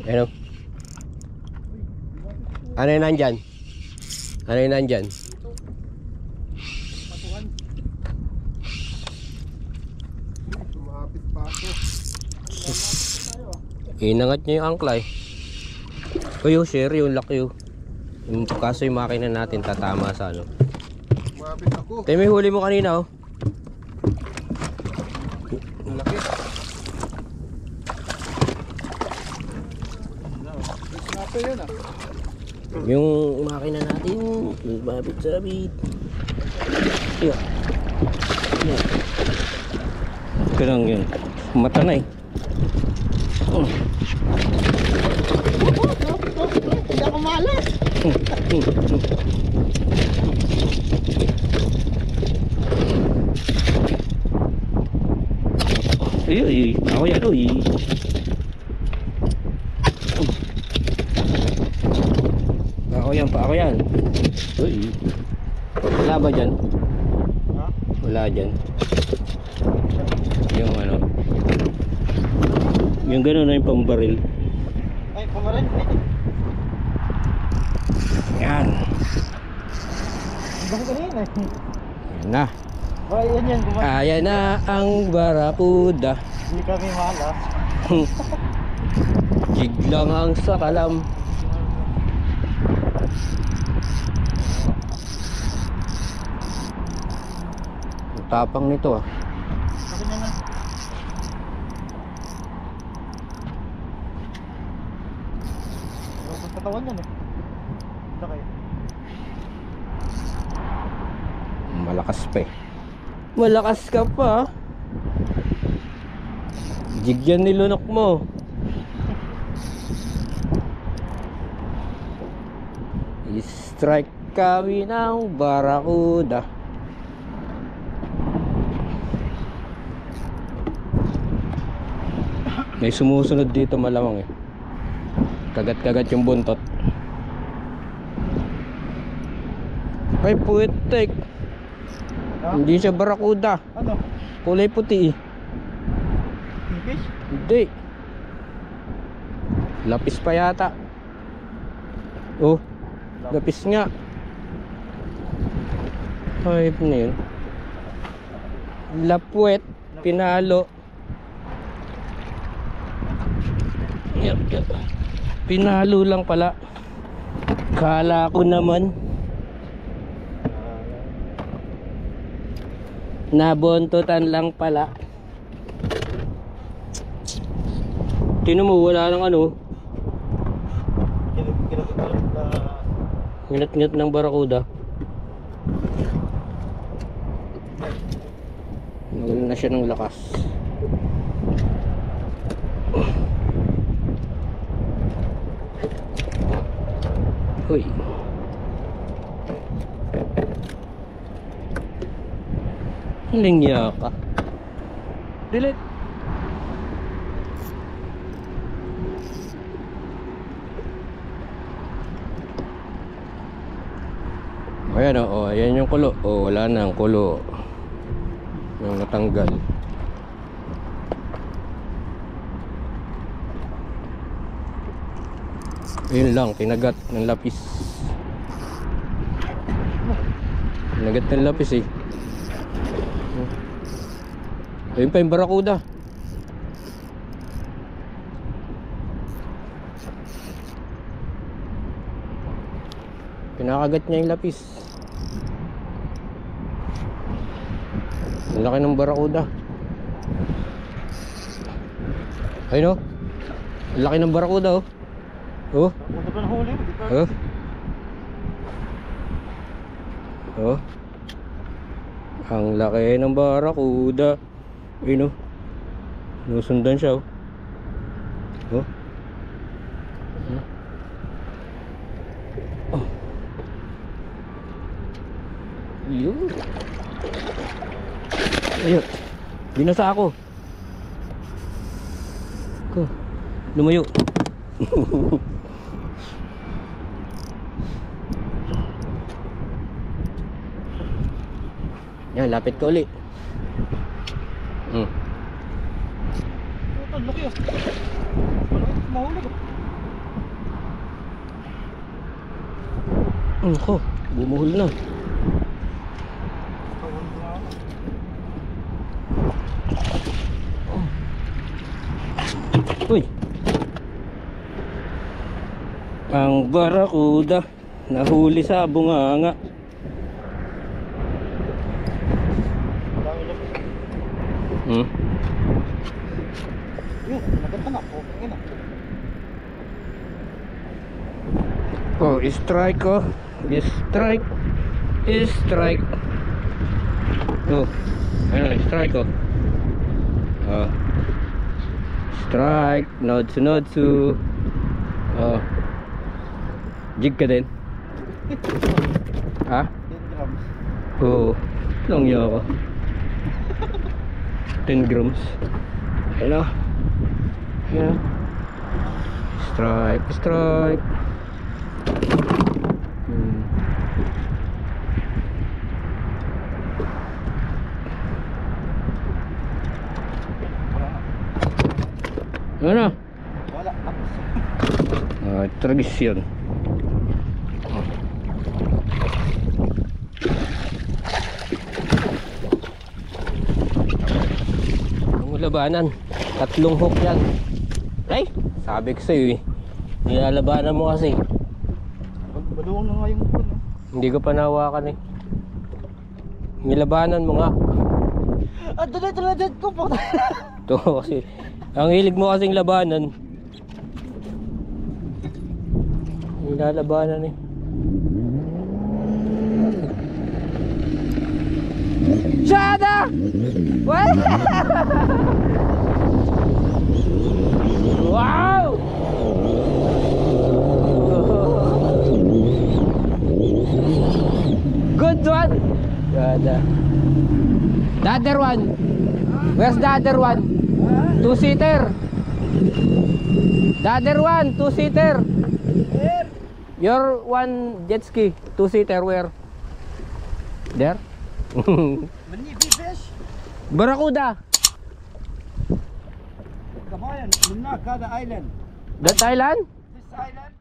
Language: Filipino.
Ano? Ano yung nandyan? Ano yung nandyan? Patuhan. Sumapit pa ako. Inangat niya yung angkla eh. Kuyo, share yung laki yun. Kaso yung makina natin tatama sa ano. Sumapit ako. Tayo may huli mo kanina oh. Laki. Sumapit yun ah. Yung makina natin, babit-sabit. Iya. Iya. Ganun yun. Mata na eh. Hindi ako malas. Iya, ako yan oh. Ako yan. Uy. Wala ba dyan? Ha? Wala dyan. Yung ano. Yung gano'n na yung pambaril. Ay, pumarin. Yan. Bakit kanina eh? Yan na. Ay, yan. Ayan na ang barakuda. Hindi kami malas. Jig lang ang sakalam. Ang tapang nito ah. Bakit yan na? Ang katawan yan eh. Sakay. Malakas pa eh. Malakas ka pa. Jig yan nilunok mo. I-strike kami ng barakuda. May sumusunod dito malamang eh. Kagat-kagat yung buntot. Ay puwetek. Ha? Hindi siya barakuda. Ano? Kulay puti eh. Fish? Hindi. Lapis pa yata. Oh, lapis nga. Ay, na yun. Lapwet, pinalo. Yep. Pinalo lang pala. Kala ko naman nabontutan lang pala. Tino mo, wala nang ano. Nginat-nginat ng barakuda. Nawala na siya ng lakas. Hoy. Hiling niya ka. Delete. Ayan o, ayan yung kulo. O, wala na ang kulo. Yung natanggal. Ayun lang, kinagat ng lapis. Kinagat ng lapis eh. Ayun pa yung barakuda. Kinakagat niya yung lapis. Ang laki ng barakuda. Ayun o. Ang laki ng barakuda o. Oh. Punta pa na huli. Oh. Oh. Ang laki ng barakuda. Ayun o. Nusundan siya o. Oh. Oh. Yun. Ayun. Binasa ako. Ko. Lumayo. Yan, lapit ko ulit. Ito, laki ah. Malaki, mahulog ah. Ako, bumuhol na. Uy! Ang barakuda nahuli sa bunganga. Hmm? Yun, naganda na po. Ina. Oh, strike oh. Strike. Strike. Oh. Ano, strike oh. Oh. Strike. Nodsu. Oh. Jig ka din? Ha? 10 grams. Oo. Lang niya ako. 10 grams. Ayun o. Ayun o. Strike. Ano? Wala. Tragis yun. Ang labanan, 3 hook yan. Ay, sabi ko sa'yo eh. Nilalabanan mo kasi. Baluwang na nga yung phone. Hindi ko pa nahawakan eh. Nilabanan mo nga. Tulad ko po. Ito kasi, ang hilig mo kasing labanan. Nilalabanan eh. Shut up! What? Wow! Good one! Ganda. The other one. Where's the other one? 2-seater. The other one, 2-seater. Your one jet ski, 2-seater, where? There? Manibi fish. Barakuda. Kabayan, Munna, kada island. That island? This island.